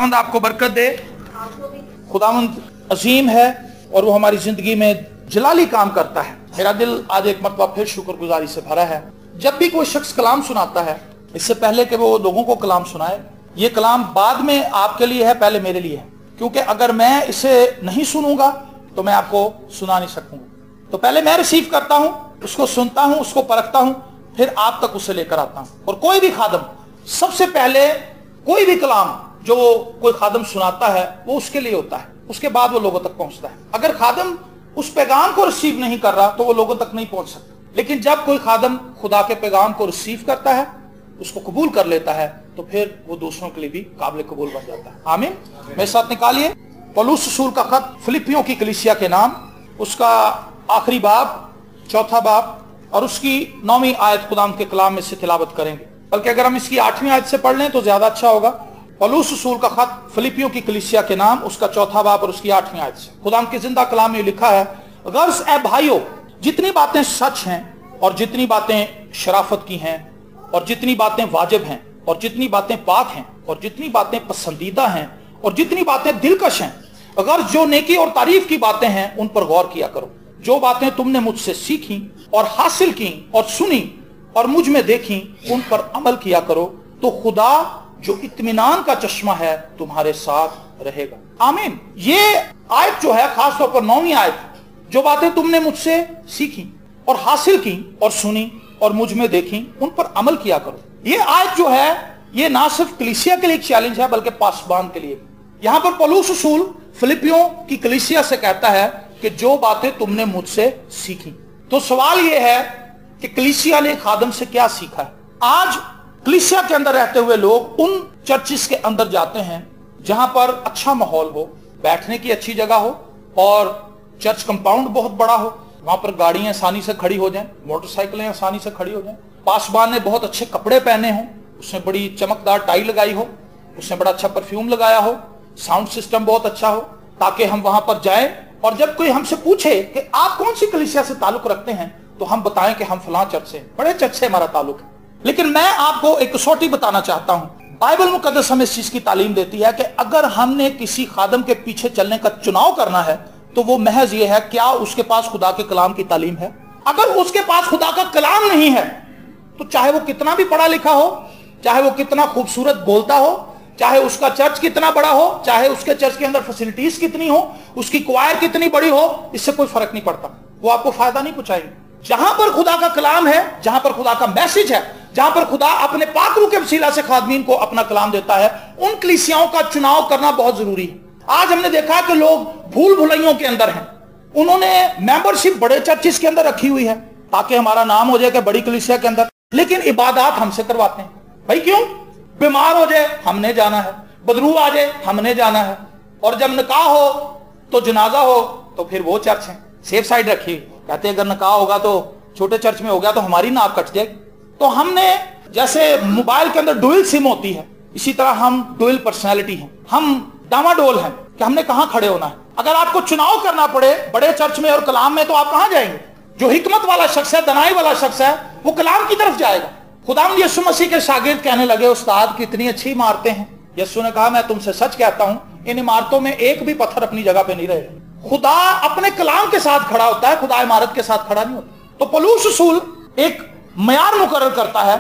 खुदावंद आपको बरकत दे। खुदावंद अजीम है और वो हमारी जिंदगी में जलाली काम करता है। मेरा दिल आज एक मरतबा फिर शुक्रगुजारी से भरा है। जब भी कोई शख्स कलाम सुनाता है, इससे पहले कि वो लोगों को कलाम सुनाए, ये कलाम बाद में आपके लिए है, पहले मेरे लिए है, क्योंकि अगर मैं इसे नहीं सुनूंगा तो मैं आपको सुना नहीं सकूंगा। तो पहले मैं रिसीव करता हूं, उसको सुनता हूं, उसको परखता हूं, फिर आप तक उसे लेकर आता हूं। और कोई भी खादम, सबसे पहले कोई भी कलाम जो कोई खादम सुनाता है वो उसके लिए होता है, उसके बाद वो लोगों तक पहुंचता है। अगर खादम उस पैगाम को रिसीव नहीं कर रहा तो वो लोगों तक नहीं पहुंच सकता। लेकिन जब कोई खादम खुदा के पैगाम को रिसीव करता है, उसको कबूल कर लेता है, तो फिर वो दूसरों के लिए भी काबिल कबूल बन जाता है। आमीन। मेरे साथ निकालिए पौलुस रसूल का खत फिलिपियों की कलीसिया के नाम, उसका आखिरी बाब, चौथा बाब और उसकी 9वीं आयत खुदाम के कलाम में से तिलावत करेंगे। बल्कि अगर हम इसकी 8वीं आयत से पढ़ लें तो ज्यादा अच्छा होगा। पौलुस रसूल का खत फिलिपियों की कलीसिया के नाम, उसका चौथा बाब और उसकी 8वीं आयत से खुदाम के जिंदा कलाम में लिखा है, गर्ज ए भाइयों, जितनी बातें सच हैं और जितनी बातें शराफत की हैं और जितनी बातें वाजिब हैं और जितनी बातें पाक हैं और जितनी बातें पसंदीदा हैं और जितनी बातें दिलकश हैं, अगर जो नेकी और तारीफ की बातें हैं उन पर गौर किया करो। जो बातें तुमने मुझसे सीखी और हासिल की और सुनी और मुझ में देखी, उन पर अमल किया करो, तो खुदा जो इत्मीनान का चश्मा है तुम्हारे साथ रहेगा। आमीन। ये आयत जो है, खास तौर पर 9वीं आयत, जो बातें तुमने मुझसे सीखी और हासिल की और सुनी और मुझ में देखी, उन पर अमल किया करो। ये आयत जो है, ये ना सिर्फ कलीसिया के लिए एक चैलेंज है बल्कि पासबान के लिए। यहां पर पौलुस रसूल फिलिपियों की कलीसिया से कहता है कि जो बातें तुमने मुझसे सीखी। तो सवाल यह है कि कलीसिया ने खादम से क्या सीखा है। आज कलीसिया के अंदर रहते हुए लोग उन चर्चिस के अंदर जाते हैं जहां पर अच्छा माहौल हो, बैठने की अच्छी जगह हो और चर्च कंपाउंड बहुत बड़ा हो, वहां पर गाड़ियां आसानी से खड़ी हो जाएं, मोटरसाइकिलें आसानी से खड़ी हो जाएं, पासबान ने बहुत अच्छे कपड़े पहने हो, उसने बड़ी चमकदार टाई लगाई हो, उसने बड़ा अच्छा परफ्यूम लगाया हो, साउंड सिस्टम बहुत अच्छा हो, ताकि हम वहां पर जाएं और जब कोई हमसे पूछे कि आप कौन सी कलीसिया से ताल्लुक रखते हैं तो हम बताएं कि हम फलां चर्च से, बड़े चर्च से हमारा ताल्लुक है। लेकिन मैं आपको एक कसौटी बताना चाहता हूं। बाइबल मुकद्दस हमें इस चीज की तालीम देती है कि अगर हमने किसी खादम के पीछे चलने का चुनाव करना है तो वो महज ये है, क्या उसके पास खुदा के कलाम की तालीम है। अगर उसके पास खुदा का कलाम नहीं है तो चाहे वो कितना भी पढ़ा लिखा हो, चाहे वो कितना खूबसूरत बोलता हो, चाहे उसका चर्च कितना बड़ा हो, चाहे उसके चर्च के अंदर फैसिलिटीज कितनी हो, उसकी क्वायर कितनी बड़ी हो, इससे कोई फर्क नहीं पड़ता, वो आपको फायदा नहीं पहुंचाएगी। जहां पर खुदा का कलाम है, जहां पर खुदा का मैसेज है, जहां पर खुदा अपने पाक रूह के वसीला से खादमीन को अपना कलाम देता है, उन कलीसियाओं का चुनाव करना बहुत जरूरी है। आज हमने देखा कि लोग भूल भुलैयों के अंदर हैं, उन्होंने मेंबरशिप बड़े चर्चिस के अंदर रखी हुई है ताकि हमारा नाम हो जाए कि बड़ी कलीसिया के अंदर, लेकिन इबादत हमसे करवाते हैं। भाई क्यों? बीमार हो जाए हमने जाना है, बदरू आ जाए हमने जाना है, और जब निकाह हो तो जनाजा हो तो फिर वो चर्च है सेफ साइड रखी, कहते हैं अगर निकाह होगा तो छोटे चर्च में हो गया तो हमारी नाक कट जाएगी। तो हमने, जैसे मोबाइल के अंदर डुअल सिम होती है, इसी तरह हम डुअल पर्सनैलिटी हैं, हम डामाडोल हैं कि हमने कहां खड़े होना है। अगर आपको चुनाव करना पड़े बड़े चर्च में और कलाम में तो आप कहां जाएंगे? जो हिकमत वाला शख्स है, दनाई वाला शख्स है, वो कलाम की तरफ जाएगा। खुदावंद यीशु मसीह के शागिर्द कहने लगे, उस्ताद कितनी अच्छी इमारतें हैं। यीशु ने कहा, मैं तुमसे सच कहता हूं, इन इमारतों में एक भी पत्थर अपनी जगह पे नहीं रहेगा। खुदा अपने कलाम के साथ खड़ा होता है, खुदा इमारत के साथ खड़ा नहीं होता। तो पौलुस रसूल एक मयार मुकर्रर करता है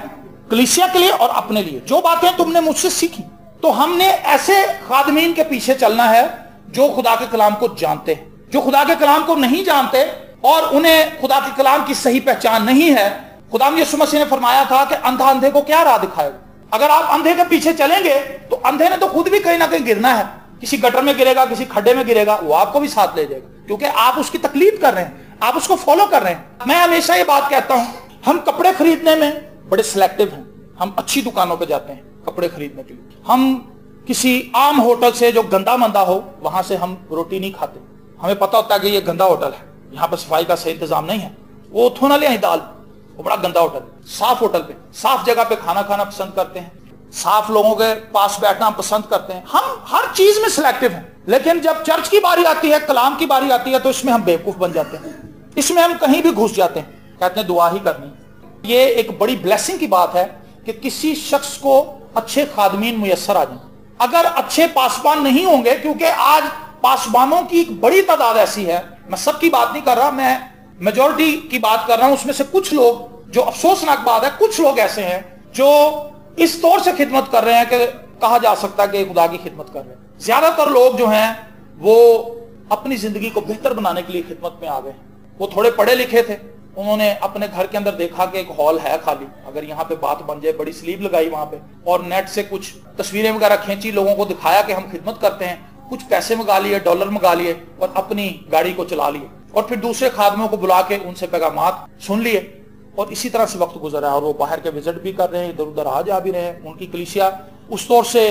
कलीसिया के लिए और अपने लिए। जो बातें तुमने मुझसे सीखी, तो हमने ऐसे खादमीन के पीछे चलना है जो खुदा के कलाम को जानते हैं। जो खुदा के कलाम को नहीं जानते और उन्हें खुदा के कलाम की सही पहचान नहीं है, खुदावंद यीशु मसीह ने फरमाया था कि अंधा अंधे को क्या राह दिखाएगा। अगर आप अंधे के पीछे चलेंगे तो अंधे ने तो खुद भी कहीं ना कहीं गिरना है, किसी गटर में गिरेगा, किसी खड्डे में गिरेगा, वो आपको भी साथ ले जाएगा, क्योंकि आप उसकी तकलीद कर रहे हैं, आप उसको फॉलो कर रहे हैं। मैं हमेशा ये बात कहता हूं, हम कपड़े खरीदने में बड़े सिलेक्टिव हैं। हम अच्छी दुकानों पे जाते हैं कपड़े खरीदने के लिए। हम किसी आम होटल से जो गंदा मंदा हो वहां से हम रोटी नहीं खाते। हमें पता होता है कि ये गंदा होटल है, यहाँ पर सफाई का सही इंतजाम नहीं है, वो उठो ना ले आई दाल, वो बड़ा गंदा होटल। साफ होटल पे, साफ जगह पे खाना खाना पसंद करते हैं, साफ लोगों के पास बैठना हम पसंद करते हैं। हम हर चीज में सिलेक्टिव हैं। लेकिन जब चर्च की बारी आती है, कलाम की बारी आती है, तो इसमें हम बेवकूफ बन जाते हैं, इसमें हम कहीं भी घुस जाते हैं, कहते हैं दुआ ही करनी। ये एक बड़ी ब्लेसिंग की बात है कि किसी शख्स को अच्छे खादमीन मुयस्सर आ जाए। اگر اچھے پاسبان نہیں ہوں گے، کیونکہ آج پاسبانوں کی ایک بڑی تعداد ایسی ہے، میں سب کی بات نہیں کر رہا، میں میجورٹی کی بات کر رہا ہوں، اس میں سے کچھ لوگ، جو افسوسناک بات ہے، کچھ لوگ ایسے ہیں جو اس طور سے خدمت کر رہے ہیں کہ کہا جا سکتا ہے کہ خدا کی خدمت کر رہے ہیں۔ زیادہ تر لوگ جو ہیں وہ اپنی زندگی کو بہتر بنانے کے لیے خدمت میں آ گئے ہیں۔ وہ تھوڑے پڑھے لکھے تھے، انہوں نے اپنے گھر کے اندر دیکھا کہ ایک ہال ہے خالی، اگر یہاں پہ بات بن جائے، بڑی سلیب لگائی وہاں پہ، اور نیٹ سے کچھ تصویریں وغیرہ کھینچی، لوگوں کو دکھایا کہ ہم خدمت کرتے ہیں، کچھ پیسے منگا لیے، ڈالر منگا لیے، اور اپنی گاڑی کو چلا لیے، اور پھر دوسرے خادموں کو بلا کے ان سے پیغامات سن لیے، اور اسی طرح سے وقت گزرا، اور وہ باہر کے وزٹ بھی کر رہے ہیں، ادھر ادھر آ جا بھی رہے ہیں۔ ان کی کلیسیا اس طور سے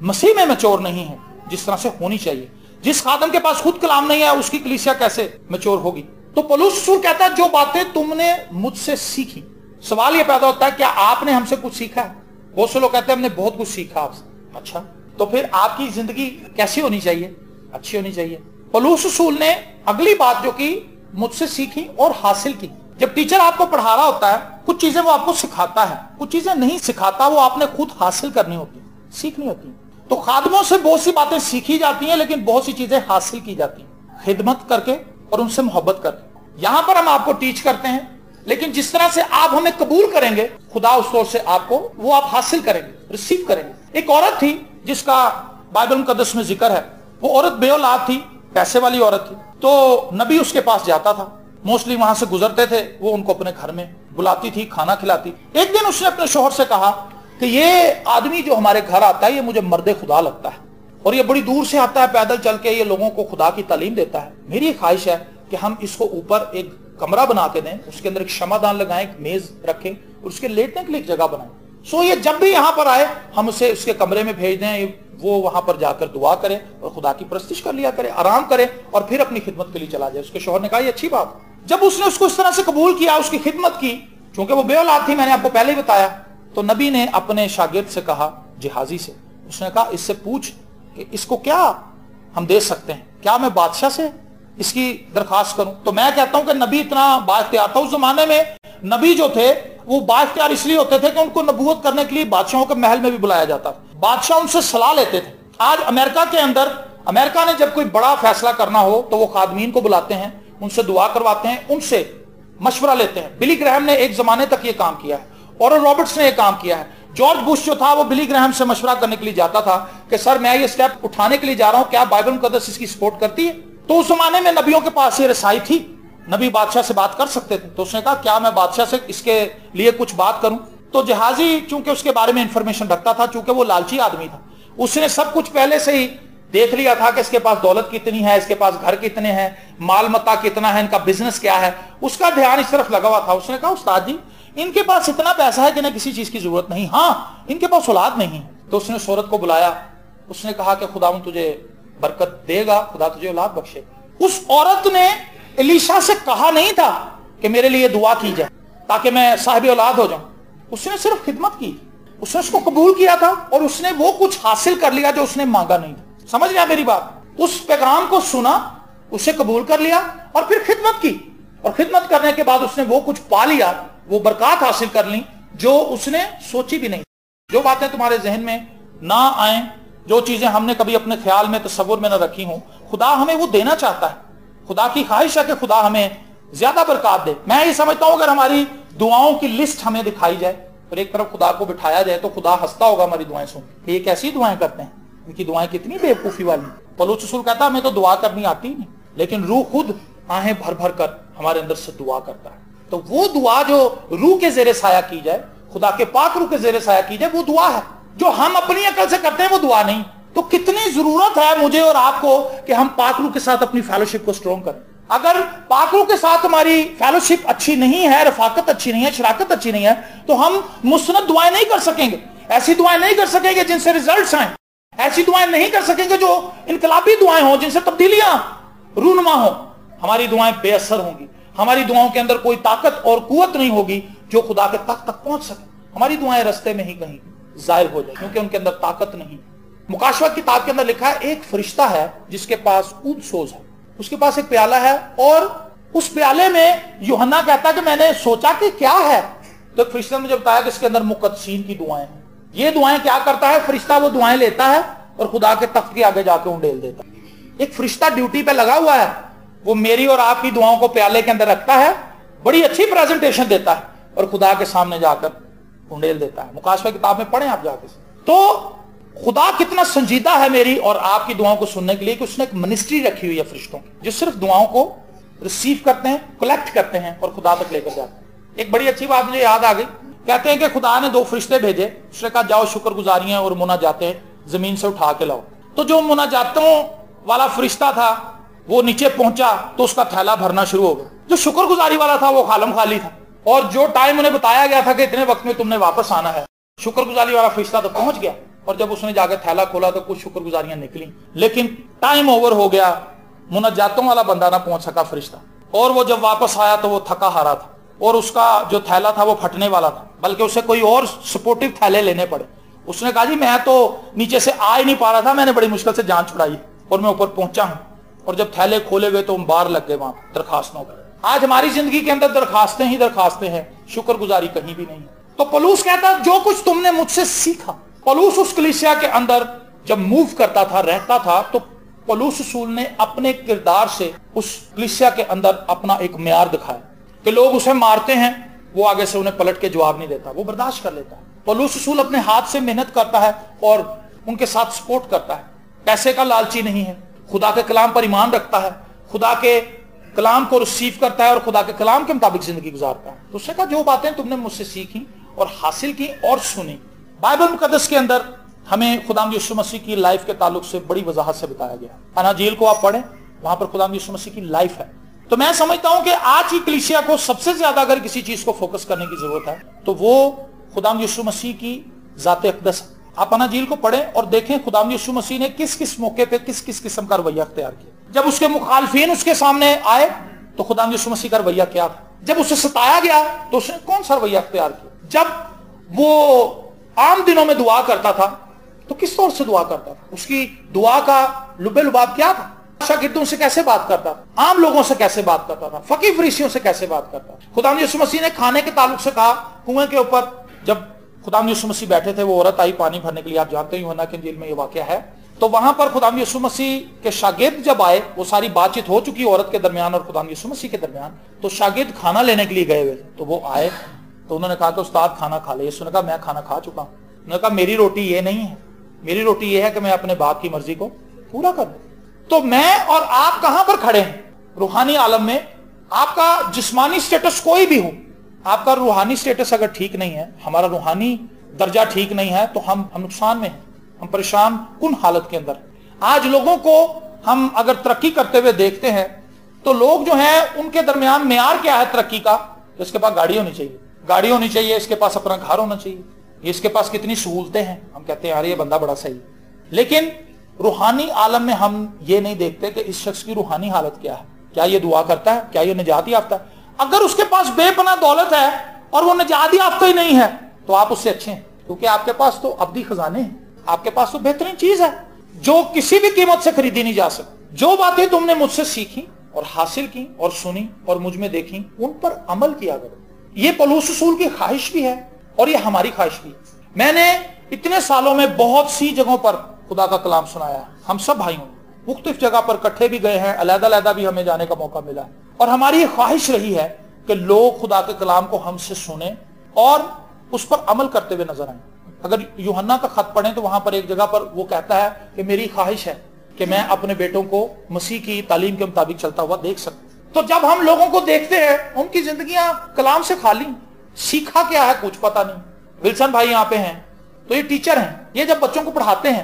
مسیح میں میچور نہیں ہے جس طرح سے ہونی چاہیے۔ جس خادم کے پاس خود کلام نہیں ہے، اس کی کلیسیا کیسے میچور ہوگی؟ تو پولس رسول کہتا ہے جو باتیں تم نے مجھ سے سیکھی۔ سوال یہ پیدا ہوتا ہے کیا آپ نے ہم سے کچھ سیکھا ہے؟ بہت سے لوگ کہتے ہیں ہم نے بہت کچھ سیکھا آپ سے۔ اچھا، تو پھر آپ کی زندگی کیسی ہونی چاہیے؟ اچھی ہونی چاہیے۔ پولس رسول نے اگلی بات جو کی، مجھ سے سیکھی اور حاصل کی۔ جب ٹیچر آپ کو پڑھا رہا ہوتا ہے، کچھ چیزیں وہ آپ کو سکھاتا ہے، کچھ چیزیں نہیں سکھاتا، وہ آپ نے خود حاصل کرنی ہوتی، سیکھنی ہوتی۔ تو خادموں سے بہت سی باتیں سیکھی جاتی ہیں، لیکن بہت سی چیزیں حاصل کی جاتی ہیں، خدمت کر کے اور ان سے محبت کر کے۔ یہاں پر ہم آپ کو ٹیچ کرتے ہیں، لیکن جس طرح سے آپ ہمیں قبول کریں گے، خدا اس طور سے آپ کو وہ آپ حاصل کریں گے، ریسیو کریں گے۔ ایک عورت تھی جس کا بائبل مقدس میں ذکر ہے، وہ عورت بے اولاد تھی، پیسے والی عورت تھی، تو نبی اس کے پاس جاتا تھا، موسٹلی وہاں سے گزرتے تھے، وہ ان کو اپنے گھر میں بلاتی تھی، کھانا کھلاتی۔ ایک دن اس نے اپنے شوہر سے کہا کہ یہ آدمی جو ہمارے گھر آتا ہے، یہ مجھے مرد خدا لگتا ہے، اور یہ بڑی دور سے آتا ہے پیدل چل کے، یہ لوگوں کو خدا کی تعلیم دیتا ہے۔ میری خواہش ہے کہ ہم اس کو اوپر ایک کمرہ بنا کے دیں، اس کے اندر ایک شمع لگائیں، ایک میز رکھیں، اور اس کے لیٹنے کے لیے ایک جگہ بنائیں، سو یہ جب بھی یہاں پر آئے ہم اسے اس کے کمرے میں بھیج دیں، وہ وہاں پر جا کر دعا کرے اور خدا کی پرستش کر لیا کرے، آرام کرے، اور پھر اپنی خدمت کے لیے چلا جائے۔ اس کے شوہر نے کہا یہ اچھی بات۔ جب اس نے اس کو اس طرح سے قبول کیا، اس کی خدمت کی، چونکہ وہ بے اولاد تھی، میں نے آپ کو پہلے ہی بتایا، تو نبی نے اپنے شاگرد سے کہا، جہازی سے، اس نے کہا اس سے پوچھ کہ اس کو کیا ہم دے سکتے ہیں، کیا میں بادشاہ سے اس کی درخواست کروں؟ تو میں کہتا ہوں کہ نبی اتنا بااختیار تھا۔ اس زمانے میں نبی جو تھے وہ بااختیار اس لیے ہوتے تھے کہ ان کو نبوت کرنے کے لیے بادشاہوں کے محل میں بھی بلایا جاتا تھا، بادشاہ ان سے صلاح لیتے تھے۔ آج امریکہ کے اندر، امریکہ نے جب کوئی بڑا فیصلہ کرنا ہو تو وہ خادمین کو بلاتے ہیں، ان سے دعا کرواتے ہیں، ان سے مشورہ لیتے ہیں۔ بلی گرہم نے ایک زمانے تک یہ کام کیا ہے، اورل رابرٹس نے یہ کام کیا ہے۔ جارج بش جو تھا وہ بلی گرہم سے مشورہ کرنے کے لیے جاتا تھا کہ سر میں یہ سٹیپ اٹھانے کے لیے جا رہا ہوں، کیا بائبل مقدس اس کی سپورٹ کرتی ہے؟ تو اس زمانے میں نبیوں کے پاس یہ رسائی تھی، نبی بادشاہ سے بات کر سکتے تھے۔ تو اس نے کہا کیا میں بادشاہ سے اس کے لیے کچھ بات کروں؟ تو جہازی چونکہ اس کے بارے میں انفارمیشن رکھتا تھا، چونکہ وہ لالچی آدمی تھا، اس نے سب کچھ پہلے سے ہی دیکھ لیا تھا کہ اس کے پاس دولت کتنی ہے، اس کے پاس گھر کتنے ہیں، مال متا کتنا ہے، ان کا بزنس کیا ہے، اس کا دھیان اس طرف لگا ہوا تھا۔ اس نے کہا استاد جی ان کے پاس اتنا پیسہ ہے کہ انہیں کسی چیز کی ضرورت نہیں، ہاں ان کے پاس اولاد نہیں ہے۔ تو اس نے اس عورت کو بلایا، اس نے کہا کہ خداوند تجھے برکت دے گا، خدا تجھے اولاد بخشے۔ اس عورت نے الیشا سے کہا نہیں تھا کہ میرے لیے دعا کی جائے تاکہ میں صاحب اولاد ہو جاؤں، اس نے صرف خدمت کی، اس نے اس کو قبول کیا تھا، اور اس نے وہ کچھ حاصل کر لیا جو اس نے مانگا نہیں تھا۔ سمجھ گیا میری بات؟ اس پیغام کو سنا، اسے قبول کر لیا، اور پھر خدمت کی، اور خدمت کرنے کے بعد اس نے وہ کچھ پا لیا، وہ برکات حاصل کر لی جو اس نے سوچی بھی نہیں۔ جو باتیں تمہارے ذہن میں نہ آئیں، جو چیزیں ہم نے کبھی اپنے خیال میں، تصور میں نہ رکھی ہوں، خدا ہمیں وہ دینا چاہتا ہے۔ خدا کی خواہش ہے کہ خدا ہمیں زیادہ برکات دے۔ میں یہ سمجھتا ہوں اگر ہماری دعاؤں کی لسٹ ہمیں دکھائی جائے اور ایک طرف خدا کو بٹھایا جائے تو خدا ہنستا ہوگا ہماری دعائیں سن کہ یہ کیسی دعائیں کرتے ہیں، ان کی دعائیں کتنی بے وقوفی والی۔ پولس رسول کہتا ہے ہمیں تو دعا کرنی آتی نہیں، لیکن روح خود آہیں بھر بھر کر ہمارے اندر سے دعا کرتا ہے۔ تو وہ دعا جو روح کے زیر سایہ کی جائے، خدا کے پاک روح کے زیر سایہ کی جائے، وہ دعا ہے۔ جو ہم اپنی عقل سے کرتے ہیں وہ دعا نہیں۔ تو کتنی ضرورت ہے مجھے اور آپ کو کہ ہم پاک روح کے ساتھ اپنی فیلوشپ کو سٹرونگ کریں۔ اگر پاک روح کے ساتھ ہماری فیلوشپ اچھی نہیں ہے، رفاقت اچھی نہیں ہے، شراکت اچھی نہیں ہے، تو ہم مستند دعائیں نہیں کر سکیں گے، ایسی دعائیں نہیں کر سکیں گے جن سے ریزلٹس آئیں، ایسی دعائیں نہیں کر سکیں گے جو انقلابی دعائیں ہوں، جن سے تبدیلیاں رونما ہوں۔ ہماری دعائیں بے اثر ہوں گی، ہماری دعاؤں کے اندر کوئی طاقت اور قوت نہیں ہوگی جو خدا کے تک پہنچ سکے۔ ہماری دعائیں رستے میں ہی کہیں ظاہر ہو جائیں کیونکہ ان کے اندر طاقت نہیں۔ مکاشفت کتاب کے اندر لکھا ہے ایک فرشتہ ہے جس کے پاس اود سوز ہے، اس کے پاس ایک پیالہ ہے، اور اس پیالے میں یوحنا کہتا ہے کہ میں نے سوچا کہ کیا ہے، تو فرشتہ نے مجھے بتایا کہ اس کے اندر مقدسین کی دعائیں ہیں۔ یہ دعائیں کیا کرتا ہے فرشتہ؟ وہ دعائیں لیتا ہے اور خدا کے تخت کے آگے جا کے انڈیل دیتا ہے۔ ایک فرشتہ ڈیوٹی پہ لگا ہوا ہے، وہ میری اور آپ کی دعاؤں کو پیالے کے اندر رکھتا ہے، بڑی اچھی پریزنٹیشن دیتا ہے اور خدا کے سامنے جا کر انڈیل دیتا ہے۔ مکاشفہ کتاب میں پڑھیں آپ جا کے۔ تو خدا کتنا سنجیدہ ہے میری اور آپ کی دعاؤں کو سننے کے لیے کہ اس نے ایک منسٹری رکھی ہوئی ہے فرشتوں کی، جو صرف دعاؤں کو ریسیو کرتے ہیں، کلیکٹ کرتے ہیں اور خدا تک لے کر جاتے ہیں۔ ایک بڑی اچھی بات مجھے یاد آ گئی، کہتے ہیں کہ خدا نے 2 فرشتے بھیجے، اس نے کہا جاؤ شکر گزاریاں اور مناجاتیں زمین سے اٹھا کے لاؤ۔ تو جو مناجاتوں والا فرشتہ تھا وہ نیچے پہنچا تو اس کا تھیلا بھرنا شروع ہو گیا۔ جو شکر گزاری والا تھا وہ خالم خالی تھا، اور جو ٹائم انہیں بتایا گیا تھا کہ اتنے وقت میں تم نے واپس آنا ہے، شکر گزاری والا فرشتہ تو پہنچ گیا، اور جب اس نے جا کے تھیلا کھولا تو کچھ شکر گزاریاں نکلی، لیکن ٹائم اوور ہو گیا، مناجاتوں والا بندہ نہ پہنچ سکا فرشتہ، اور وہ جب واپس آیا تو وہ تھکا ہارا تھا، اور اس کا جو تھیلا تھا وہ پھٹنے والا تھا، بلکہ اسے کوئی اور سپورٹیو تھیلے لینے پڑے۔ اس نے کہا جی میں تو نیچے سے آ ہی نہیں پا رہا تھا، میں نے بڑی مشکل سے جان چھڑائی اور میں اوپر پہنچا ہوں، اور جب تھیلے کھولے ہوئے تو بار لگ گئے وہاں درخواستوں پر۔ آج ہماری زندگی کے اندر درخواستیں ہی درخواستیں ہیں، شکر گزاری کہیں بھی نہیں۔ تو پولس کہتا جو کچھ تم نے مجھ سے سیکھا، پولس اس کلیسیا کے اندر جب موو کرتا تھا، رہتا تھا، تو پولس رسول نے اپنے کردار سے اس کلیسیا کے اندر اپنا ایک معیار دکھایا کہ لوگ اسے مارتے ہیں، وہ آگے سے انہیں پلٹ کے جواب نہیں دیتا، وہ برداشت کر لیتا ہے۔ پولس رسول اپنے ہاتھ سے محنت کرتا ہے اور ان کے ساتھ سپورٹ کرتا ہے، پیسے کا لالچی نہیں ہے، خدا کے کلام پر ایمان رکھتا ہے، خدا کے کلام کو ریسیو کرتا ہے اور خدا کے کلام کے مطابق زندگی گزارتا ہے۔ تو اس نے کہا جو باتیں تم نے مجھ سے سیکھی اور حاصل کی اور سنی، بائبل مقدس کے اندر ہمیں خداوند یسوع مسیح کی لائف کے تعلق سے بڑی وضاحت سے بتایا گیا ہے۔ اناجیل کو آپ پڑھیں، وہاں پر خداوند یسوع مسیح کی لائف ہے۔ تو میں سمجھتا ہوں کہ آج کی کلیسیا کو سب سے زیادہ اگر کسی چیز کو فوکس کرنے کی ضرورت ہے تو وہ خداوند یسوع مسیح کی ذات اقدس ہے۔ آپ اناجیل کو پڑھیں اور دیکھیں خداوند یسوع مسیح نے کس کس موقع پہ کس کس قسم کا رویہ اختیار کیا۔ جب اس کے مخالفین اس کے سامنے آئے تو خداوند یسوع مسیح کا رویہ کیا تھا؟ جب اسے ستایا گیا تو اس نے کون سا رویہ اختیار کیا؟ جب وہ عام دنوں میں دعا کرتا تھا تو کس طور سے دعا کرتا تھا؟ اس کی دعا کا لب لباب کیا تھا؟ شاگردوں سے کیسے بات کرتا تھا؟ عام لوگوں سے کیسے بات کرتا تھا؟ فقیر فریسیوں سے کیسے بات کرتا تھا؟ خداوند یسوع مسیح نے کھانے کے تعلق سے کہا، کنویں کے اوپر جب خداوند یسوع مسیح بیٹھے تھے، وہ عورت آئی پانی بھرنے کے لیے، آپ جانتے ہی یوحنا کی انجیل میں یہ واقعہ ہے، تو وہاں پر خداوند یسوع مسیح کے شاگرد جب آئے، وہ ساری بات چیت ہو چکی عورت کے درمیان اور خداوند یسوع مسیح کے درمیان، تو شاگرد کھانا لینے کے لیے گئے ہوئے تو وہ آئے تو انہوں نے کہا کہ استاد کھانا کھا لے۔ یسوع نے کہا میں کھانا کھا چکا ہوں۔ انہوں نے کہا میری روٹی یہ نہیں ہے، میری روٹی یہ ہے کہ میں اپنے باپ کی مرضی کو پورا کر دوں۔ تو میں اور آپ کہاں پر کھڑے ہیں روحانی عالم میں؟ آپ کا جسمانی سٹیٹس کوئی بھی ہو، آپ کا روحانی سٹیٹس اگر ٹھیک نہیں ہے، ہمارا روحانی درجہ ٹھیک نہیں ہے تو ہم نقصان میں ہیں، ہم پریشان کن حالت کے اندر۔ آج لوگوں کو ہم اگر ترقی کرتے ہوئے دیکھتے ہیں تو لوگ جو ہیں ان کے درمیان معیار کیا ہے ترقی کا؟ اس کے پاس گاڑی ہونی چاہیے، گاڑی ہونی چاہیے، اس کے پاس اپنا گھر ہونا چاہیے، اس کے پاس کتنی سہولتیں ہیں، ہم کہتے ہیں یار یہ بندہ بڑا صحیح ہے۔ لیکن روحانی عالم میں ہم یہ نہیں دیکھتے کہ اس شخص کی روحانی حالت کیا ہے، کیا یہ دعا کرتا ہے، کیا یہ نجات یافتہ ہے۔ اگر اس کے پاس بے پناہ دولت ہے اور وہ نجات یافتہ ہی نہیں ہے تو آپ اس سے اچھے ہیں، کیونکہ آپ کے پاس تو ابدی خزانے ہیں، آپ کے پاس تو بہترین چیز ہے جو کسی بھی قیمت سے خریدی نہیں جا سکتی۔ جو باتیں تم نے مجھ سے سیکھی اور حاصل کی اور سنی اور مجھ میں دیکھی، ان پر عمل کیا کرو۔ یہ پولس رسول کی خواہش بھی ہے اور یہ ہماری خواہش بھی ہے۔ میں نے اتنے سالوں میں بہت سی جگہوں پر خدا کا کلام سنایا ہے، ہم سب بھائیوں مختلف جگہ پر کٹھے بھی گئے ہیں، علیحدہ علیحدہ بھی ہمیں جانے کا موقع ملا ہے، اور ہماری یہ خواہش رہی ہے کہ لوگ خدا کے کلام کو ہم سے سنیں اور اس پر عمل کرتے ہوئے نظر آئیں۔ اگر یوحنا کا خط پڑھیں تو وہاں پر ایک جگہ پر وہ کہتا ہے کہ میری خواہش ہے کہ میں اپنے بیٹوں کو مسیح کی تعلیم کے مطابق چلتا ہوا دیکھ سکوں۔ تو جب ہم لوگوں کو دیکھتے ہیں ان کی زندگیاں کلام سے خالی، سیکھا کیا ہے کچھ پتہ نہیں۔ ولسن بھائی یہاں پہ ہیں تو یہ ٹیچر ہیں، یہ جب بچوں کو پڑھاتے ہیں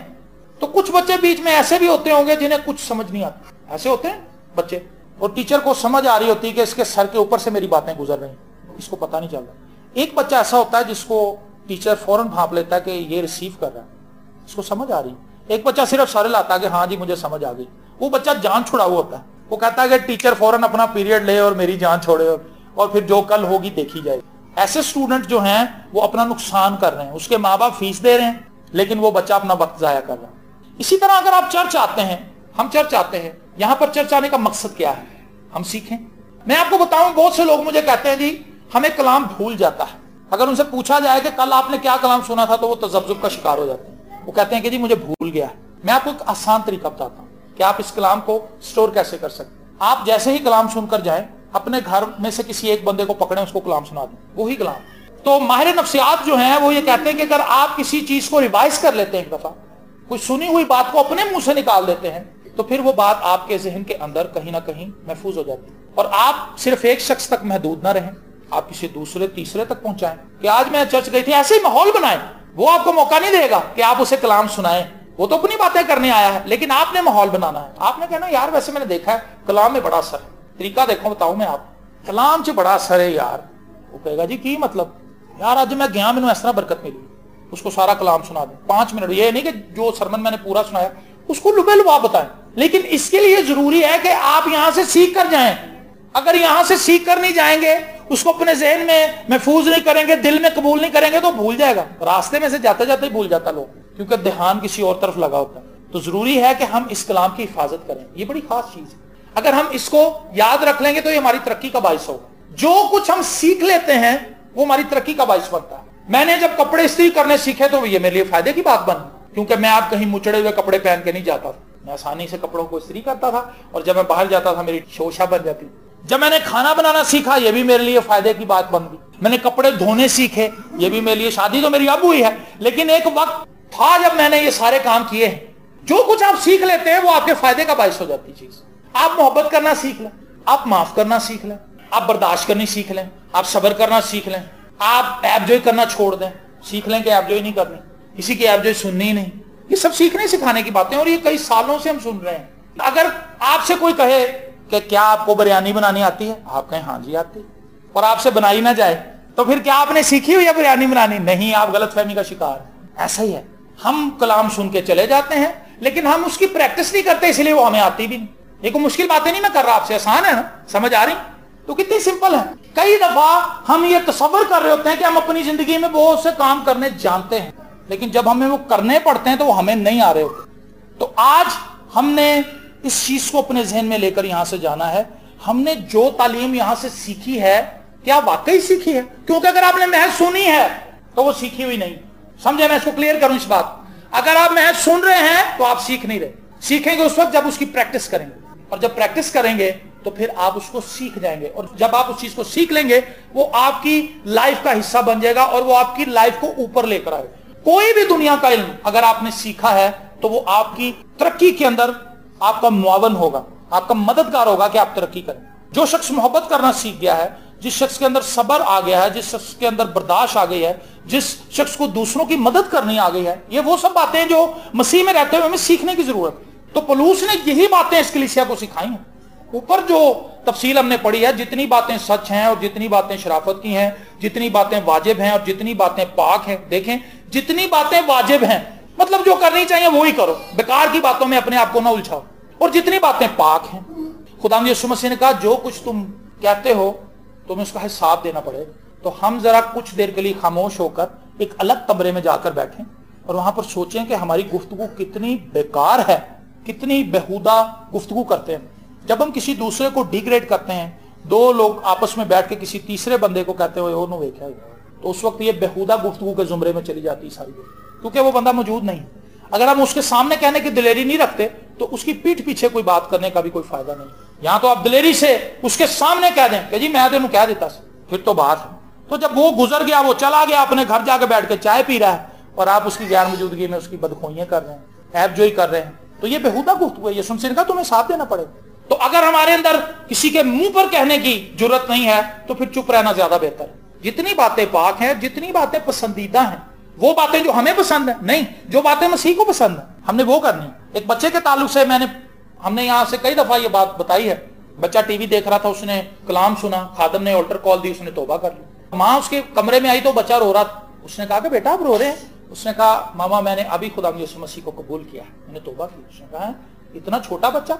تو کچھ بچے بیچ میں ایسے بھی ہوتے ہوں گے جنہیں کچھ سمجھ نہیں آتا، ایسے ہوتے ہیں بچے، اور ٹیچر کو سمجھ آ رہی ہوتی ہے کہ اس کے سر کے اوپر سے میری باتیں گزر رہی ہیں، اس کو پتہ نہیں چل رہا۔ ایک بچہ ایسا ہوتا ہے جس کو ٹیچر فوراً بھانپ لیتا ہے کہ یہ ریسیو کر رہا ہے، اس کو سمجھ آ رہی ہے۔ ایک بچہ صرف سر لاتا ہے کہ ہاں جی مجھے سمجھ آ گئی، وہ بچہ جان چھڑا ہوا ہوتا ہے، وہ کہتا ہے کہ ٹیچر فوراً اپنا پیریڈ لے اور میری جان چھوڑے اور پھر جو کل ہوگی دیکھی جائے۔ ایسے سٹوڈنٹ جو ہیں وہ اپنا نقصان کر رہے ہیں، اس کے ماں باپ فیس دے رہے ہیں لیکن وہ بچہ اپنا وقت ضائع کر رہا ہے۔ اسی طرح اگر آپ چرچ آتے ہیں، ہم چرچ آتے ہیں، یہاں پر چرچ آنے کا مقصد کیا ہے؟ ہم سیکھیں۔ میں آپ کو بتاؤں بہت سے لوگ مجھے کہتے ہیں جی ہمیں کلام بھول جاتا ہے، اگر ان سے پوچھا جائے کہ کل آپ نے کیا کلام سنا تھا تو وہ تذبذب کا شکار ہو جاتے ہیں، وہ کہتے ہیں کہ جی مجھے بھول گیا۔ मैं आपको एक आसान तरीका बताता हूँ कि आप इस कलाम को स्टोर कैसे कर सकते हैं। आप जैसे ही कलाम सुनकर जाएं, अपने घर में से किसी एक बंदे को पकड़ें, उसको कलाम सुना दें, वही कलाम। तो माहिर नफ्सियात जो हैं वो ये कहते हैं कि अगर आप किसी चीज को रिवाइज कर लेते हैं, एक दफा कोई सुनी हुई बात को अपने मुंह से निकाल देते हैं, तो फिर वो बात आपके जहन के अंदर कहीं ना कहीं महफूज हो जाती है। और आप सिर्फ एक शख्स तक महदूद ना रहें, आप किसी दूसरे तीसरे तक पहुंचाएं कि आज मैं चर्च गई थी, ऐसे ही माहौल बनाएं। वो आपको मौका नहीं देगा कि आप उसे कलाम सुनाएं, वो तो अपनी बातें करने आया है, लेकिन आपने माहौल बनाना है। आपने कहना यार वैसे मैंने देखा है कलाम में बड़ा असर है। तरीका देखो बताऊं मैं आप, कलाम से बड़ा असर है यार। वो कहेगा जी की मतलब, यार आज मैं गया मैंने इस तरह बरकत मिली, उसको सारा कलाम सुना दें 5 मिनट। ये नहीं कि जो सरमन मैंने पूरा सुनाया उसको लुबे लुबा बताएं, लेकिन इसके लिए जरूरी है कि आप यहां से सीख कर जाएं। अगर यहां से सीख कर नहीं जाएंगे, उसको अपने जहन में महफूज नहीं करेंगे, दिल में कबूल नहीं करेंगे, तो भूल जाएगा। रास्ते में से जाते जाते ही भूल जाता लोग, क्योंकि ध्यान किसी और तरफ लगा होता है। तो जरूरी है कि हम इस कलाम की हिफाजत करें, ये बड़ी खास चीज है। अगर हम इसको याद रख लेंगे तो ये हमारी तरक्की का बाइस होगा। जो कुछ हम सीख लेते हैं वो हमारी तरक्की का बाइस बनता है। मैंने जब कपड़े इस्त्री करने सीखे तो ये मेरे लिए फायदे की बात बनी, क्योंकि मैं आप कहीं मुचड़े हुए कपड़े पहन के नहीं जाता था, मैं आसानी से कपड़ों को इस्त्री करता था, और जब मैं बाहर जाता था मेरी शोशा बन जाती। जब मैंने खाना बनाना सीखा ये भी मेरे लिए फायदे की बात बन गई। मैंने कपड़े धोने सीखे, ये भी मेरे लिए, शादी तो मेरी अब हुई है, लेकिन एक वक्त था जब मैंने ये सारे काम किए हैं। जो कुछ आप सीख लेते हैं वो आपके फायदे का बाइस हो जाती चीज। आप मोहब्बत करना सीख लें, आप माफ करना सीख लें, आप बर्दाश्त करनी सीख लें, आप सब्र करना सीख लें, आप ऐबजोई करना छोड़ दें, सीख लें कि ऐबजोई नहीं करनी, किसी की ऐबजोई सुननी ही नहीं। ये सब सीखने सिखाने की बातें, और ये कई सालों से हम सुन रहे हैं। अगर आपसे कोई कहे कि क्या आपको बिरयानी बनानी आती है, आप कहें हाँ जी आती है, और आपसे बनाई ना जाए, तो फिर क्या आपने सीखी हुई है बिरयानी बनानी? नहीं, आप गलतफहमी का शिकार है। ऐसा ही है, हम कलाम सुन के चले जाते हैं, लेकिन हम उसकी प्रैक्टिस नहीं करते, इसलिए वो हमें आती भी नहीं। ये कोई मुश्किल बातें नहीं मैं कर रहा आपसे, आसान है ना, समझ आ रही? तो कितनी सिंपल है। कई दफा हम ये तसव्वुर कर रहे होते हैं कि हम अपनी जिंदगी में बहुत से काम करने जानते हैं, लेकिन जब हमें वो करने पड़ते हैं तो वो हमें नहीं आ रहे होते। तो आज हमने इस चीज को अपने जहन में लेकर यहां से जाना है। हमने जो तालीम यहां से सीखी है, क्या वाकई सीखी है? क्योंकि अगर आपने महज सुनी है तो वो सीखी हुई नहीं। समझे? मैं इसको क्लियर करूं इस बात। अगर आप महज सुन रहे हैं तो आप सीख नहीं रहे। सीखेंगे उस वक्त जब उसकी प्रैक्टिस करेंगे, और जब प्रैक्टिस करेंगे तो फिर आप उसको सीख जाएंगे, और जब आप उस चीज को सीख लेंगे वो आपकी लाइफ का हिस्सा बन जाएगा, और वो आपकी लाइफ को ऊपर लेकर आएगा। कोई भी दुनिया का इल्म अगर आपने सीखा है तो वो आपकी तरक्की के अंदर आपका मुआवन होगा, आपका मददगार होगा कि आप तरक्की करें। जो शख्स मोहब्बत करना सीख गया है, जिस शख्स के अंदर सब्र आ गया है, जिस शख्स के अंदर बर्दाश्त आ गई है, जिस शख्स को दूसरों की मदद करनी आ गई है, ये वो सब बातें जो मसीह में रहते हुए हमें सीखने की जरूरत है। तो पौलुस ने यही बातें इस कलीसिया को सिखाई हैं। ऊपर जो तफसील हमने पढ़ी है, जितनी बातें सच हैं और जितनी बातें शराफत की हैं, जितनी बातें वाजिब हैं और जितनी बातें पाक हैं, देखें जितनी बातें वाजिब हैं मतलब जो करनी चाहिए वो ही करो, बेकार की बातों में अपने आप को ना उलझाओ, और जितनी बातें पाक हैं, खुदावंद यीशु मसीह ने कहा जो कुछ तुम कहते हो तुम्हें उसका हिसाब देना पड़ेगा। तो हम जरा कुछ देर के लिए खामोश होकर एक अलग कमरे में जाकर बैठें और वहां पर सोचें कि हमारी गुफ्तगू कितनी बेकार है, कितनी बेहुदा गुफ्तगू करते हैं। जब हम किसी दूसरे को डिग्रेड करते हैं, दो लोग आपस में बैठ के किसी तीसरे बंदे को कहते हुए वो देखा, तो उस वक्त ये बेहुदा गुफ्तगू के जुमरे में चली जाती सारी, क्योंकि वो बंदा मौजूद नहीं। अगर हम उसके सामने कहने की दिलेरी नहीं रखते तो उसकी पीठ पीछे कोई बात करने का भी कोई फायदा नहीं। यहां तो आप दिलेरी से उसके सामने कह दें कि जी मैं तेनू कह देता, फिर तो बात है। तो जब वो गुजर गया, वो चला गया, अपने घर जाके बैठ के चाय पी रहा है और आप उसकी गैर मौजूदगी में उसकी बदखोइयां कर रहे हैं, ऐबजोई कर रहे हैं, तो ये बेहुदा गुफ्तगू है। यीशु मसीह ने कहा तुम्हें साथ देना पड़ेगा। तो अगर हमारे अंदर किसी के मुंह पर कहने की जरूरत नहीं है तो फिर चुप रहना ज्यादा बेहतर है। जितनी बातें पाक हैं, जितनी बातें पसंदीदा हैं, वो बातें जो हमें पसंद है, नहीं जो बातें मसीह को पसंद है, हमने वो करनी। एक बच्चे के ताल्लुक से हमने यहां से कई दफा ये बात बताई है। बच्चा टीवी देख रहा था, उसने कलाम सुना, खादम ने ऑल्टर कॉल दी, उसने तौबा कर ली। माँ उसके कमरे में आई तो बच्चा रो रहा। उसने कहा कि बेटा आप रो रहे हैं? उसने कहा मामा मैंने अभी खुदा यीशु मसीह को कबूल किया, मैंने तौबा की। उसने कहा इतना छोटा बच्चा,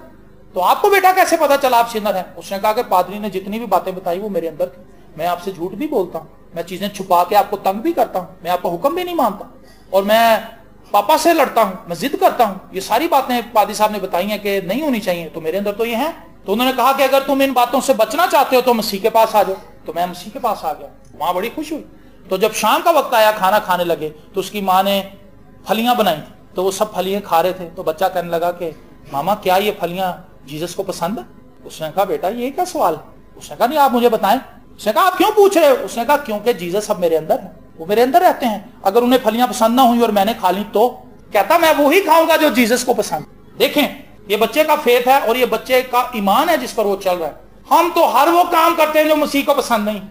तो आपको बेटा कैसे पता चला आप सिनर हैं? उसने कहा कि पादरी ने जितनी भी बातें बताई वो मेरे अंदर थी। मैं आपसे झूठ भी बोलता हूँ, मैं चीजें छुपा के आपको तंग भी करता हूँ, मैं आपका हुक्म भी नहीं मानता, और मैं पापा से लड़ता हूँ, मैं जिद करता हूँ। ये सारी बातें पादरी साहब ने बताई हैं कि नहीं होनी चाहिए, तो मेरे अंदर तो ये है। तो उन्होंने कहा कि अगर तुम इन बातों से बचना चाहते हो तो मसीह के पास आ जाओ। तो मैं मसीह के पास आ गया। माँ बड़ी खुश हुई। तो जब शाम का वक्त आया, खाना खाने लगे, तो उसकी माँ ने फलियां बनाई, तो वो सब फलियां खा रहे थे। तो बच्चा कहने लगा कि मामा क्या ये फलियां जीसस को पसंद है? उसने कहा बेटा ये क्या सवाल है? उसने कहा नहीं आप मुझे बताएं। उसने कहा आप क्यों पूछ रहे हो? उसने कहा क्योंकि जीसस अब मेरे अंदर है, वो मेरे अंदर रहते हैं, अगर उन्हें फलियां पसंद ना हुई और मैंने खा ली तो कहता मैं वो ही खाऊंगा जो जीसस को पसंद। देखें ये बच्चे का फेथ है और ये बच्चे का ईमान है जिस पर वो चल रहा है। हम तो हर वो काम करते हैं जो मसीह को पसंद नहीं,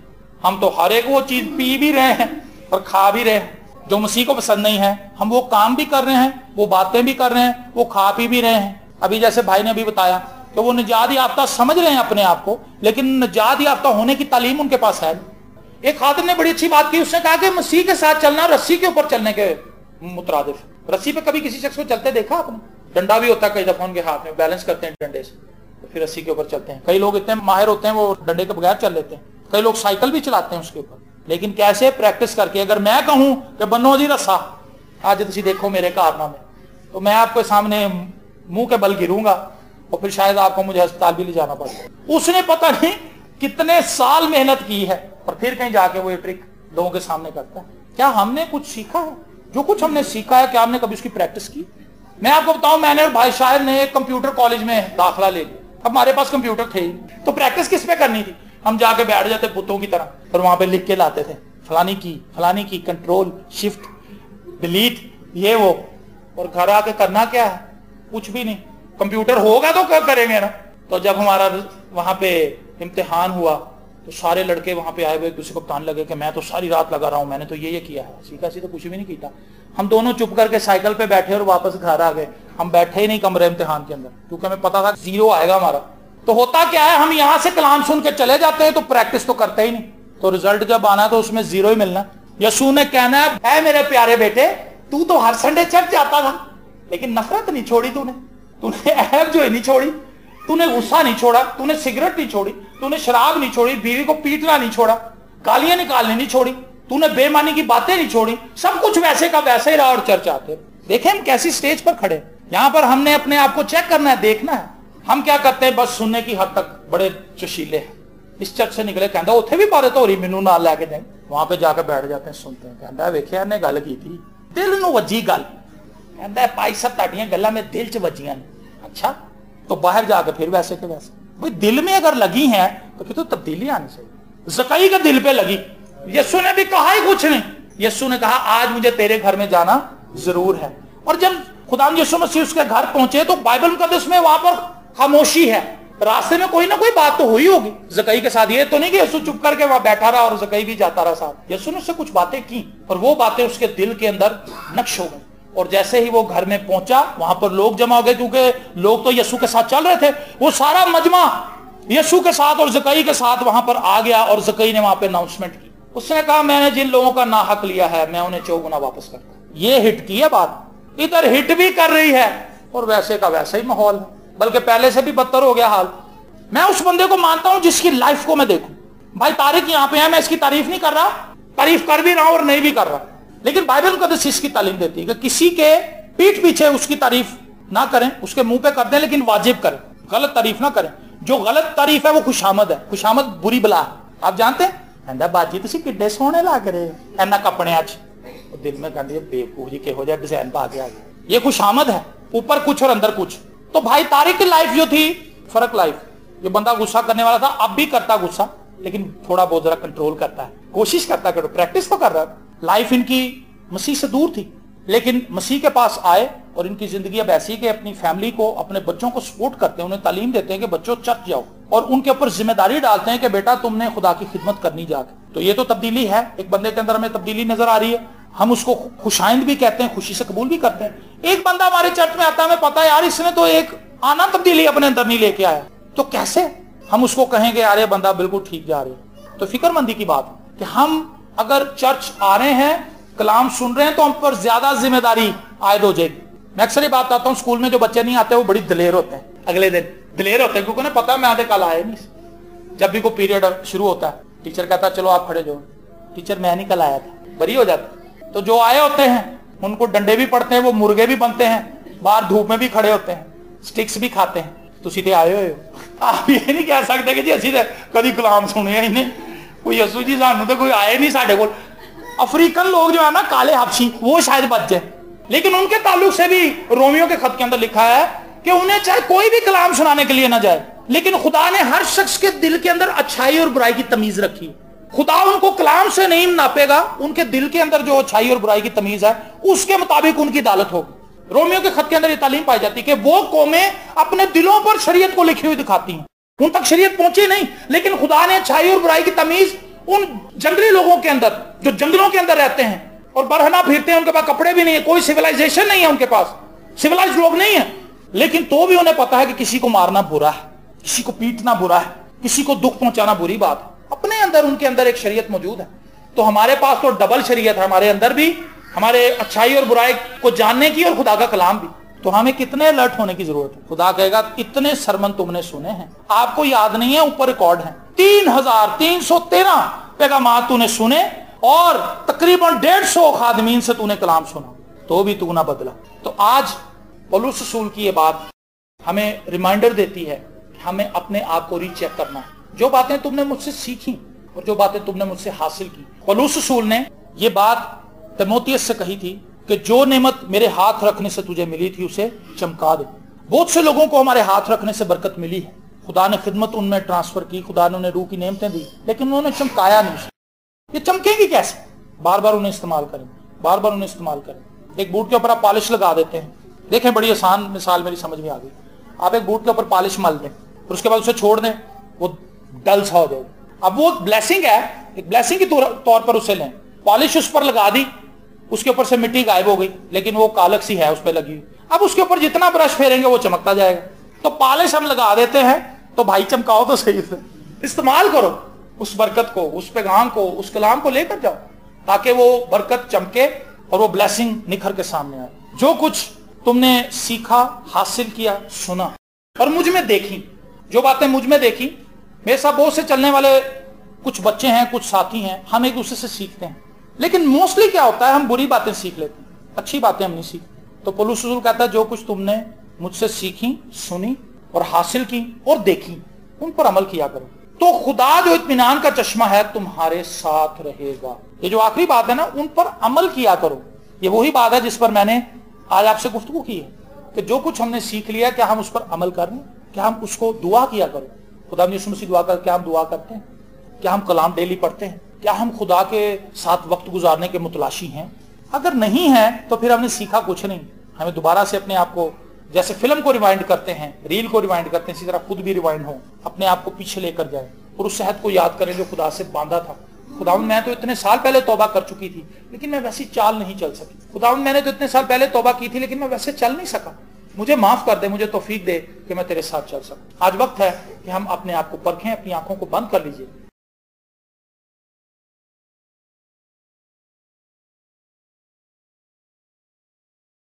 हम तो हर एक वो चीज पी भी रहे हैं और खा भी रहे हैं जो मसीह को पसंद नहीं है। हम वो काम भी कर रहे हैं, वो बातें भी कर रहे हैं, वो खा पी भी रहे हैं। अभी जैसे भाई ने अभी बताया कि वो निजात याफ्ता समझ रहे हैं अपने आप को, लेकिन निजात याफ्ता होने की तालीम उनके पास है। एक खादिम ने बड़ी अच्छी बात की, उसने कहा कि मसीह के साथ चलना रस्सी के ऊपर चलने के मुतरादिफ। रस्सी पे कभी किसी शख्स को चलते देखा आपने? डंडा भी होता है कई दफा उनके हाथ में, बैलेंस करते हैं डंडे से, तो फिर रस्सी के ऊपर चलते हैं। कई लोग इतने माहिर होते हैं वो डंडे के बगैर चल लेते हैं, कई लोग साइकिल भी चलाते हैं उसके ऊपर। लेकिन कैसे? प्रैक्टिस करके। अगर मैं कहूं कि बनो जी रस्सा आज तुम देखो मेरे कारनामे, तो मैं आपके सामने मुंह के बल गिरूंगा और फिर शायद आपको मुझे अस्पताल भी ले जाना पड़े। उसने पता नहीं कितने साल मेहनत की है और फिर कहीं जाके वो ये ट्रिक लोगों के सामने करता है। क्या हमने कुछ सीखा है? जो कुछ हमने सीखा है क्या हमने कभी उसकी प्रैक्टिस की? मैं आपको बताऊं, मैंने और भाई शायर ने एक कंप्यूटर कॉलेज में दाखिला ले लिया। अब हमारे पास कंप्यूटर थे ही, तो प्रैक्टिस किस पे करनी थी? हम जाके बैठ जाते बुतों की तरह और वहां पे लिख के लाते थे फलानी की कंट्रोल शिफ्ट डिलीट ये वो, और घर आके करना क्या है? कुछ भी नहीं। कंप्यूटर होगा तो क्या करेंगे ना। तो जब हमारा वहां पे इम्तिहान हुआ तो सारे लड़के वहां पे आए हुए एक दूसरे को बताने लगे कि मैं तो सारी रात लगा रहा हूं, मैंने तो ये किया है। सीखा सी तो कुछ भी नहीं किया। हम दोनों चुप करके साइकिल पे बैठे और वापस घर आ गए। हम बैठे ही नहीं कमरे इम्तिहान के अंदर, क्योंकि हमें पता था 0 आएगा हमारा। तो होता क्या है, हम यहां से कलाम सुन के चले जाते हैं तो प्रैक्टिस तो करते ही नहीं, तो रिजल्ट जब आना तो उसमें 0 ही मिलना। यीशु ने कहना है मेरे प्यारे बेटे तू तो हर संडे चर्च जाता था, लेकिन नफरत नहीं छोड़ी तूने ऐब जो है नहीं छोड़ी, तूने गुस्सा नहीं छोड़ा, तूने सिगरेट नहीं छोड़ी, तूने शराब नहीं छोड़ी, बीवी को पीटना नहीं छोड़ा, गालियां निकालनी नहीं छोड़ी, तूने बेईमानी की बातें नहीं छोड़ी, सब कुछ वैसे का वैसे ही रहा और चर्च आते। देखें हम कैसी स्टेज पर खड़े। यहां पर हमने अपने आप को चेक करना है, देखना है हम क्या करते हैं। बस सुनने की हद तक बड़े जोशीले हैं। इस चर्च से निकले कहता उथे भी बारे तो हो रही मैनू नाल लैके जाए, वहां पे जाकर बैठ जाते हैं, सुनते हैं। कहता वेखिया इन्हें गल की थी, दिल नू वजी गल। कहता भाई सब ताड़ियां गल्लां में दिल च वजियां ने। अच्छा, तो बाहर जाकर फिर वैसे के वैसे। भाई दिल में अगर लगी है तो फिर तो तब्दीली आनी चाहिए। ज़कई के दिल पे लगी। यीशु ने भी कहा ही कुछ नहीं। यीशु ने कहा आज मुझे तेरे घर में जाना जरूर है। और जब खुदा यीशु मसीह उसके घर पहुंचे तो बाइबल मुकद्दस में वहां पर खामोशी है। रास्ते में कोई ना कोई बात तो हुई होगी ज़कई के साथ। ये तो नहीं कि यीशु चुप करके वहां बैठा रहा और ज़कई भी जाता रहा साथ। यीशु ने उससे कुछ बातें की और वो बातें उसके दिल के अंदर नक्श हो गई। और जैसे ही वो घर में पहुंचा वहां पर लोग जमा हो गए, क्योंकि लोग तो यीशु के साथ चल रहे थे। वो सारा मजमा यीशु के साथ और ज़कई के साथ वहां पर आ गया और ज़कई ने वहां पर अनाउंसमेंट की। उसने कहा मैंने जिन लोगों का नाहक लिया है मैं उन्हें 4 गुना वापस करता। ये हिट की है बात, इधर हिट भी कर रही है और वैसे का वैसा ही माहौल है, बल्कि पहले से भी बदतर हो गया हाल। मैं उस बंदे को मानता हूं जिसकी लाइफ को मैं देखूं। भाई तारिक यहां पे है, मैं इसकी तारीफ नहीं कर रहा, तारीफ कर भी रहा हूं और नहीं भी कर रहा, लेकिन बाइबल मुकद्दस इसकी तालीम देती है कि किसी के पीठ पीछे उसकी तारीफ ना करें, उसके मुंह पे कर दें, लेकिन वाजिब करें, गलत तारीफ ना करें। जो गलत तारीफ है वो खुशामद है। खुशामद बुरी बला है, आप जानते हैं। कहता बाजी तुसी किड्डे सोहने लग रहे हो इन्ना कपड़े च। दिल में कहती बेवकूफ जी किहो जिहा डिजाइन पा के आ गया। ये खुशामद है, ऊपर कुछ और अंदर कुछ। तो भाई तारिक की लाइफ जो थी फर्क लाइफ। ये बंदा गुस्सा करने वाला था, अब भी करता गुस्सा, लेकिन थोड़ा बहुत जरा कंट्रोल करता है, कोशिश करता है, प्रैक्टिस तो कर रहा है। लाइफ इनकी मसीह से दूर थी, लेकिन मसीह के पास आए और इनकी जिंदगी अब ऐसी कि अपनी फैमिली को, अपने बच्चों को सपोर्ट करते हैं, उन्हें तालीम देते हैं कि बच्चों चर्च जाओ, और उनके ऊपर जिम्मेदारी डालते हैं कि बेटा तुमने खुदा की खिदमत करनी जाके। तो ये तो तब्दीली है, एक बंदे के अंदर हमें तब्दीली नजर आ रही है। हम उसको खुशाइंद भी कहते हैं, खुशी से कबूल भी करते हैं। एक बंदा हमारे चर्च में आता है, हमें पता है यार इसने तो एक आना तब्दीली अपने अंदर नहीं लेके आया, तो कैसे हम उसको कहेंगे यार ये बंदा बिल्कुल ठीक जा रहे है। तो फिक्रमंदी की बात है कि हम अगर चर्च आ रहे हैं, कलाम सुन रहे हैं, तो हम पर ज्यादा जिम्मेदारी आयद हो जाएगी। मैं अक्सर ये बात बताता हूँ, स्कूल में जो बच्चे नहीं आते वो बड़ी दिलेर होते हैं, अगले दिन दिलेर होते हैं, क्योंकि उन्हें पता है मैं आधे कल आया नहीं। जब भी कोई पीरियड शुरू होता है टीचर कहता है चलो आप खड़े जाओ, टीचर मैं नहीं कल आया था, बरी हो जाता। तो जो आए होते हैं उनको डंडे भी पड़ते हैं, वो मुर्गे भी बनते हैं, बाहर धूप में भी खड़े होते हैं, स्टिक्स भी खाते हैं। तो सीधे आए हुए हो, आप ये नहीं कह सकते कि जी असी कभी गुलाम सुने इन्हें, कोई यसू जी सानू तो कोई आए नहीं साढ़े को। अफ्रीकन लोग जो है ना काले हबशी, वो शायद बच जाए, लेकिन उनके ताल्लुक से भी रोमियो के खत के अंदर लिखा है कि उन्हें चाहे कोई भी कलाम सुनाने के लिए ना जाए, लेकिन खुदा ने हर शख्स के दिल के अंदर अच्छाई और बुराई की तमीज रखी। खुदा उनको कलाम से नहीं नापेगा, उनके दिल के अंदर जो अच्छाई और बुराई की तमीज है उसके मुताबिक उनकी अदालत होगी। रोमियो के खत के अंदर ये तालीम पाई जाती है कि वो कौमें अपने दिलों पर शरीयत को लिखी हुई दिखाती हैं, उन तक शरीयत पहुंची नहीं, लेकिन खुदा ने अच्छाई और बुराई की तमीज उन जंगली लोगों के अंदर, जो जंगलों के अंदर रहते हैं और बरहना फिरते हैं, उनके पास कपड़े भी नहीं है, कोई सिविलाइजेशन नहीं है, उनके पास सिविलाइज्ड लोग नहीं है, लेकिन तो भी उन्हें पता है कि किसी को मारना बुरा है, किसी को पीटना बुरा है, किसी को दुख पहुंचाना बुरी बात है। अपने अंदर उनके अंदर एक शरीयत मौजूद है। तो हमारे पास तो डबल शरीयत है, हमारे अंदर भी हमारे अच्छाई और बुराई को जानने की और खुदा का कलाम भी। तो हमें कितने अलर्ट होने की जरूरत है। खुदा कहेगा इतने सरमन तुमने सुने हैं, आपको याद नहीं है, ऊपर रिकॉर्ड है, 3313 पैगामात तूने सुने और तकरीबन 150 खादमीन से तूने कलाम सुना, तो भी तू ना बदला। तो आज पौलुस रसूल की ये बात हमें रिमाइंडर देती है कि हमें अपने आप को रीचेक करना है। जो बातें तुमने मुझसे सीखी और जो बातें तुमने मुझसे हासिल की। पौलुस रसूल ने ये बात तीमुथियुस से कही थी कि जो नेमत मेरे हाथ रखने से तुझे मिली थी उसे चमका दे। बहुत से लोगों को हमारे हाथ रखने से बरकत मिली है, खुदा ने खिदमत उनमें ट्रांसफर की, खुदा ने उन्हें रूह की नेमतें दी, लेकिन उन्होंने चमकाया नहीं। ये चमकेगी कैसे? बार बार उन्हें इस्तेमाल करें, बार बार उन्हें इस्तेमाल करें। एक बूट के ऊपर आप पॉलिश लगा देते हैं, देखें बड़ी आसान मिसाल मेरी समझ में आ गई। आप एक बूट के ऊपर पॉलिश मल दें और उसके बाद उसे छोड़ दें, वो डल सा हो जाएगा। अब वो ब्लेसिंग है, एक ब्लेसिंग के तौर पर उसे लें, पॉलिश उस पर लगा दी, उसके ऊपर से मिट्टी गायब हो गई, लेकिन वो कालक सी है उस पर लगी। अब उसके ऊपर जितना ब्रश फेरेंगे वो चमकता जाएगा। तो पॉलिश हम लगा देते हैं, तो भाई चमकाओ तो सही से, इस्तेमाल करो उस बरकत को, उस पैगाम को, उस कलाम को लेकर जाओ, ताकि वो बरकत चमके और वो ब्लेसिंग निखर के सामने आए। जो कुछ तुमने सीखा, हासिल किया, सुना और मुझ में देखी, जो बातें मुझ में देखी, मेरे साथ बहुत से चलने वाले कुछ बच्चे हैं, कुछ साथी हैं, हम एक दूसरे से सीखते हैं, लेकिन मोस्टली क्या होता है, हम बुरी बातें सीख लेते हैं, अच्छी बातें हम नहीं सीखते। तो पौलुस रसूल कहता है जो कुछ तुमने मुझसे सीखी, सुनी और हासिल की और देखी, उन पर अमल किया करो, तो खुदा जो इत्मीनान का चश्मा है तुम्हारे साथ रहेगा। ये जो आखिरी बात है ना, उन पर अमल किया करो, ये वही बात है जिस पर मैंने आज आपसे गुफ्तगू की है कि जो कुछ हमने सीख लिया, क्या हम उस पर अमल कर रहे हैं? क्या हम उसको दुआ किया करो? खुदा यीशु मसीह दुआ कर, क्या हम दुआ करते हैं? क्या हम कलाम डेली पढ़ते हैं? क्या हम खुदा के साथ वक्त गुजारने के मुतलाशी हैं? अगर नहीं है तो फिर हमने सीखा कुछ नहीं। हमें दोबारा से अपने आप को, जैसे फिल्म को रिवाइंड करते हैं, रील को रिवाइंड करते हैं, इसी तरह खुद भी रिवाइंड हो, अपने आप को पीछे लेकर जाए और उस सेहत को याद करें जो खुदा से बांधा था। खुदावंद मैं तो इतने साल पहले तौबा कर चुकी थी, लेकिन मैं वैसी चाल नहीं चल सकी। खुदावंद मैंने तो इतने साल पहले तौबा की थी, लेकिन मैं वैसे चल नहीं सका। मुझे माफ कर दे, मुझे तौफीक दे कि मैं तेरे साथ चल सकूं। आज वक्त है कि हम अपने आप को परखें, अपनी आंखों को बंद कर लीजिए